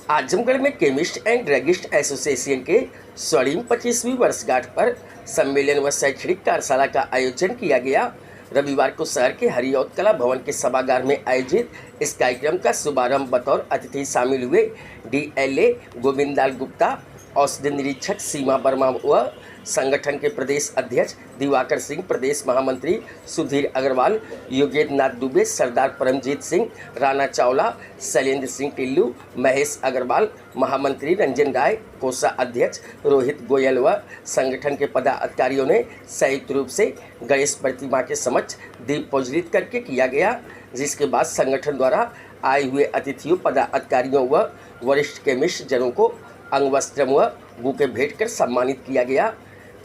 आजमगढ़ में chemist and druggist association के स्वर्णिम 25वीं वर्षगांठ पर सम्मेलन व शैक्षणिक कार्यशाला का आयोजन किया गया। रविवार को शहर के हरिऔध कला भवन के सभागार में आयोजित इस कार्यक्रम का शुभारंभ बतौर अतिथि शामिल हुए डीएलए गोविंदलाल गुप्ता, औषधि निरीक्षक सीमा वर्मा व संगठन के प्रदेश अध्यक्ष दिवाकर सिंह, प्रदेश महामंत्री सुधीर अग्रवाल, योगेंद्र नाथ दुबे, सरदार परमजीत सिंह, राणा चावला, शैलेंद्र सिंह टिल्लू, महेश अग्रवाल, महामंत्री रंजन राय, कोषा अध्यक्ष रोहित गोयल व संगठन के पदाधिकारियों ने संयुक्त रूप से गणेश प्रतिमा के समक्ष दीप प्रज्वलित करके किया गया, जिसके बाद संगठन द्वारा आए हुए अतिथियों, पदाधिकारियों व वरिष्ठ केमिस्ट जनों को अंगवस्त्रम व बुके भेंट कर सम्मानित किया गया।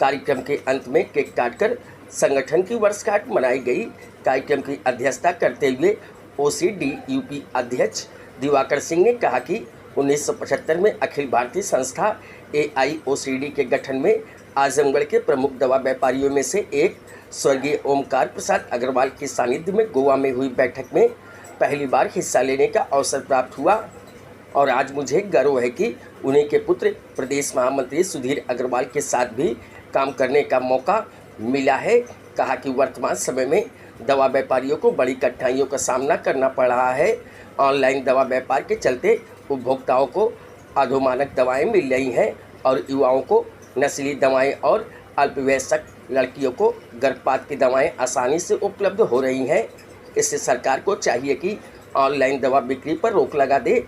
कार्यक्रम के अंत में केक काटकर संगठन की वर्षगांठ मनाई गई। कार्यक्रम की अध्यक्षता करते हुए ओसीडीयूपी अध्यक्ष दिवाकर सिंह ने कहा कि 1975 में अखिल भारतीय संस्था एआईओसीडी के गठन में आजमगढ़ के प्रमुख दवा व्यापारियों में से एक स्वर्गीय ओमकार प्रसाद अग्रवाल के सानिध्य में गोवा में हुई बैठक में पहली बार हिस्सा लेने का अवसर प्राप्त हुआ और आज मुझे गर्व है कि उन्हीं के पुत्र प्रदेश महामंत्री सुधीर अग्रवाल के साथ भी काम करने का मौका मिला है। कहा कि वर्तमान समय में दवा व्यापारियों को बड़ी कठिनाइयों का सामना करना पड़ रहा है। ऑनलाइन दवा व्यापार के चलते उपभोक्ताओं को अधोमानक दवाएं मिल रही हैं और युवाओं को नशीली दवाएं और अल्पवयस्क लड़कियों को गर्भपात की दवाएं आसानी से उपलब्ध हो रही हैं। इससे सरकार को चाहिए कि ऑनलाइन दवा बिक्री पर रोक लगा दे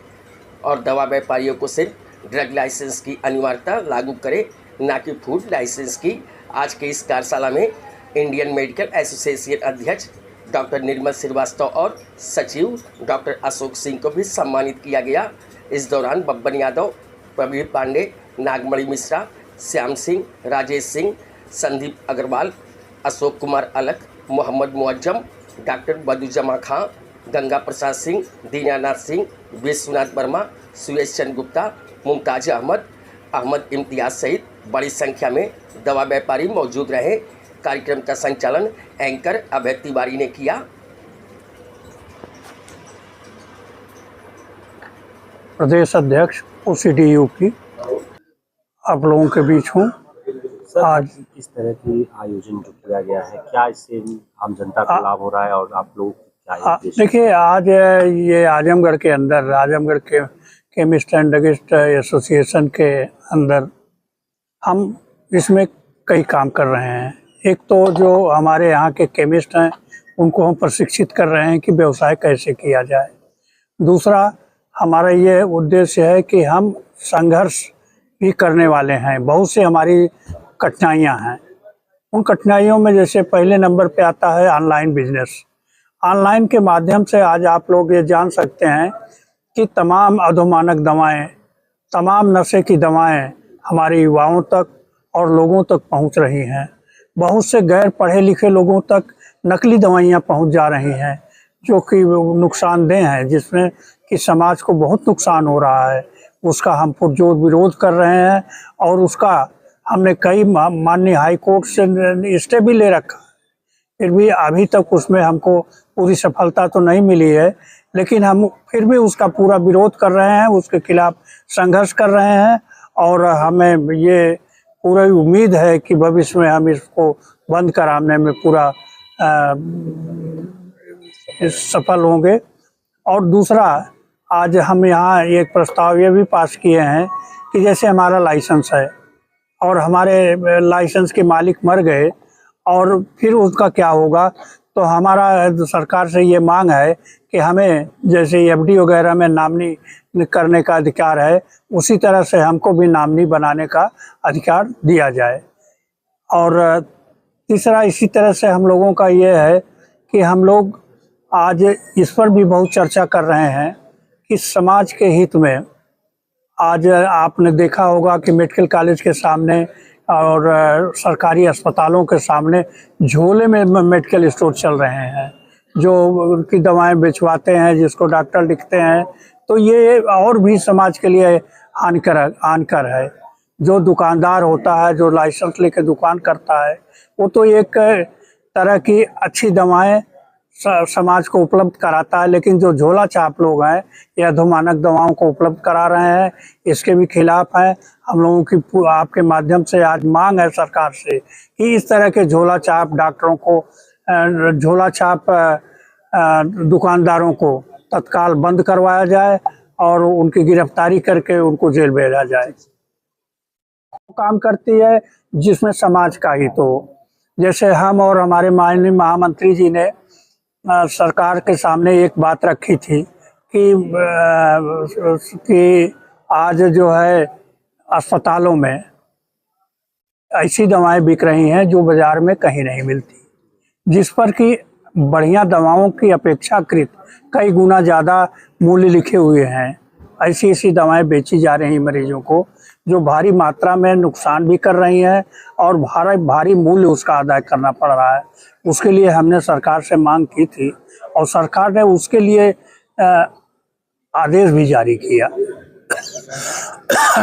और दवा व्यापारियों को सिर्फ ड्रग लाइसेंस की अनिवार्यता लागू करे, न कि फूड लाइसेंस की। आज के इस कार्यशाला में इंडियन मेडिकल एसोसिएशन अध्यक्ष डॉक्टर निर्मल श्रीवास्तव और सचिव डॉक्टर अशोक सिंह को भी सम्मानित किया गया। इस दौरान बब्बन यादव, प्रवीण पांडे, नागमणि मिश्रा, श्याम सिंह, राजेश सिंह, संदीप अग्रवाल, अशोक कुमार अलख, मोहम्मद मुअज्जम, डॉक्टर बदुजमा खां, गंगा प्रसाद सिंह, दीनानाथ सिंह, विश्वनाथ वर्मा, सुरेश चंद्र गुप्ता, मुमताज अहमद इम्तियाज सहित बड़ी संख्या में दवा व्यापारी मौजूद रहे। कार्यक्रम का संचालन एंकर अभय तिवारी ने किया। प्रदेश अध्यक्ष ओसीडीयूपी आप लोगों के बीच हूँ। आज इस तरह की आयोजन जो किया गया है, क्या इससे आम जनता को लाभ हो रहा है और आप लोग क्या? देखिए, आज ये आजमगढ़ के अंदर, आजमगढ़ के केमिस्ट एंड ड्रगिस्ट एसोसिएशन के अंदर हम इसमें कई काम कर रहे हैं। एक तो जो हमारे यहाँ के केमिस्ट हैं उनको हम प्रशिक्षित कर रहे हैं कि व्यवसाय कैसे किया जाए। दूसरा हमारा ये उद्देश्य है कि हम संघर्ष भी करने वाले हैं। बहुत से हमारी कठिनाइयाँ हैं, उन कठिनाइयों में जैसे पहले नंबर पे आता है ऑनलाइन बिजनेस। ऑनलाइन के माध्यम से आज आप लोग ये जान सकते हैं कि तमाम अधोमानक दवाएं, तमाम नशे की दवाएं हमारे युवाओं तक और लोगों तक पहुंच रही हैं। बहुत से गैर पढ़े लिखे लोगों तक नकली दवाइयां पहुंच जा रही हैं जो कि नुकसानदेह हैं, जिसमें कि समाज को बहुत नुकसान हो रहा है। उसका हम पुरजोर विरोध कर रहे हैं और उसका हमने कई माननीय हाई कोर्ट से स्टे भी ले रखा। फिर भी अभी तक उसमें हमको पूरी सफलता तो नहीं मिली है, लेकिन हम फिर भी उसका पूरा विरोध कर रहे हैं, उसके खिलाफ संघर्ष कर रहे हैं और हमें ये पूरी उम्मीद है कि भविष्य में हम इसको बंद कराने में पूरा सफल होंगे। और दूसरा, आज हम यहाँ एक प्रस्ताव ये भी पास किए हैं कि जैसे हमारा लाइसेंस है और हमारे लाइसेंस के मालिक मर गए और फिर उसका क्या होगा, तो हमारा सरकार से ये मांग है कि हमें जैसे एफडी वगैरह में नामनी करने का अधिकार है, उसी तरह से हमको भी नामनी बनाने का अधिकार दिया जाए। और तीसरा, इसी तरह से हम लोगों का ये है कि हम लोग आज इस पर भी बहुत चर्चा कर रहे हैं कि समाज के हित में आज आपने देखा होगा कि मेडिकल कॉलेज के सामने और सरकारी अस्पतालों के सामने झोले में मेडिकल स्टोर चल रहे हैं जो उनकी दवाएं बेचवाते हैं, जिसको डॉक्टर लिखते हैं। तो ये और भी समाज के लिए हानिकर है। जो दुकानदार होता है, जो लाइसेंस लेके दुकान करता है, वो तो एक तरह की अच्छी दवाएं समाज को उपलब्ध कराता है, लेकिन जो झोला छाप लोग हैं ये अधोमानक दवाओं को उपलब्ध करा रहे हैं, इसके भी खिलाफ है। हम लोगों की आपके माध्यम से आज मांग है सरकार से कि इस तरह के झोला छाप डॉक्टरों को, झोला छाप दुकानदारों को तत्काल बंद करवाया जाए और उनकी गिरफ्तारी करके उनको जेल भेजा जाए। काम करती है जिसमें समाज का हित हो। जैसे हम और हमारे माननीय महामंत्री जी ने सरकार के सामने एक बात रखी थी कि आज जो है अस्पतालों में ऐसी दवाएं बिक रही हैं जो बाजार में कहीं नहीं मिलती, जिस पर कि बढ़िया दवाओं की अपेक्षाकृत कई गुना ज़्यादा मूल्य लिखे हुए हैं। ऐसी दवाएं बेची जा रही हैं मरीजों को, जो भारी मात्रा में नुकसान भी कर रही हैं और भारी मूल्य उसका अदा करना पड़ रहा है। उसके लिए हमने सरकार से मांग की थी और सरकार ने उसके लिए आदेश भी जारी किया।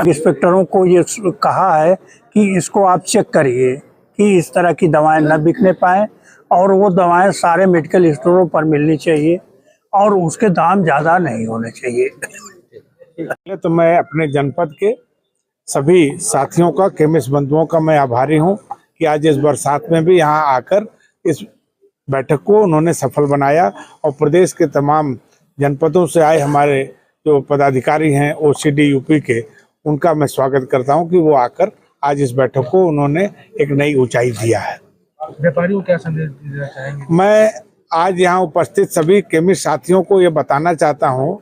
इंस्पेक्टरों को ये कहा है कि इसको आप चेक करिए कि इस तरह की दवाएं न बिकने पाएँ और वो दवाएं सारे मेडिकल स्टोरों पर मिलनी चाहिए और उसके दाम ज़्यादा नहीं होने चाहिए। पहले तो मैं अपने जनपद के सभी साथियों का, केमिस्ट बंधुओं का मैं आभारी हूं कि आज इस बरसात में भी यहां आकर इस बैठक को उन्होंने सफल बनाया और प्रदेश के तमाम जनपदों से आए हमारे जो पदाधिकारी हैं ओसीडी यूपी के, उनका मैं स्वागत करता हूं कि वो आकर आज इस बैठक को उन्होंने एक नई ऊंचाई दिया है। व्यापारियों को क्या संदेश देना चाहेंगे? मैं आज यहाँ उपस्थित सभी केमिस्ट साथियों को ये बताना चाहता हूँ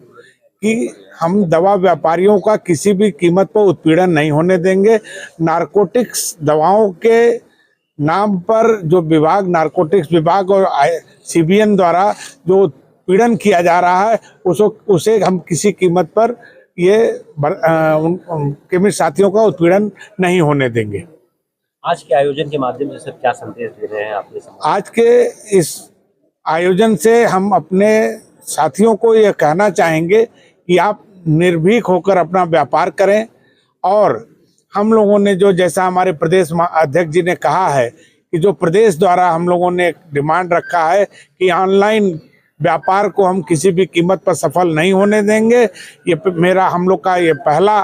कि हम दवा व्यापारियों का किसी भी कीमत पर उत्पीड़न नहीं होने देंगे। नारकोटिक्स दवाओं के नाम पर जो विभाग, नारकोटिक्स विभाग और सीबीएन द्वारा जो उत्पीड़न किया जा रहा है उसे हम किसी कीमत पर ये केमिस्ट साथियों का उत्पीड़न नहीं होने देंगे। आज के आयोजन के माध्यम से सर क्या संदेश दे रहे हैं आपने? आज के इस आयोजन से हम अपने साथियों को ये कहना चाहेंगे कि आप निर्भीक होकर अपना व्यापार करें और हम लोगों ने जो, जैसा हमारे प्रदेश अध्यक्ष जी ने कहा है कि जो प्रदेश द्वारा हम लोगों ने एक डिमांड रखा है कि ऑनलाइन व्यापार को हम किसी भी कीमत पर सफल नहीं होने देंगे। ये हम लोग का ये पहला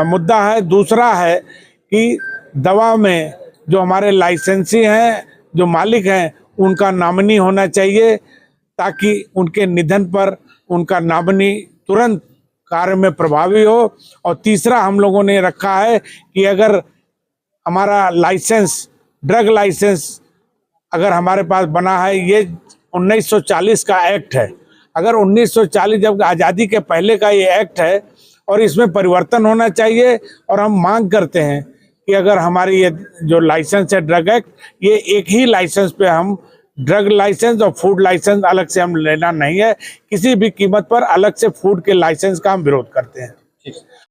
मुद्दा है। दूसरा है कि दवा में जो हमारे लाइसेंसी हैं, जो मालिक हैं, उनका नामनी होना चाहिए ताकि उनके निधन पर उनका नामनी तुरंत कार्य में प्रभावी हो। और तीसरा हम लोगों ने रखा है कि अगर हमारा लाइसेंस, ड्रग लाइसेंस अगर हमारे पास बना है, ये 1940 का एक्ट है, अगर 1940 जब आज़ादी के पहले का ये एक्ट है और इसमें परिवर्तन होना चाहिए। और हम मांग करते हैं कि अगर हमारी ये जो लाइसेंस है ड्रग एक्ट, ये एक ही लाइसेंस पे हम ड्रग लाइसेंस और फूड लाइसेंस अलग से हम लेना नहीं है। किसी भी कीमत पर अलग से फूड के लाइसेंस का हम विरोध करते हैं।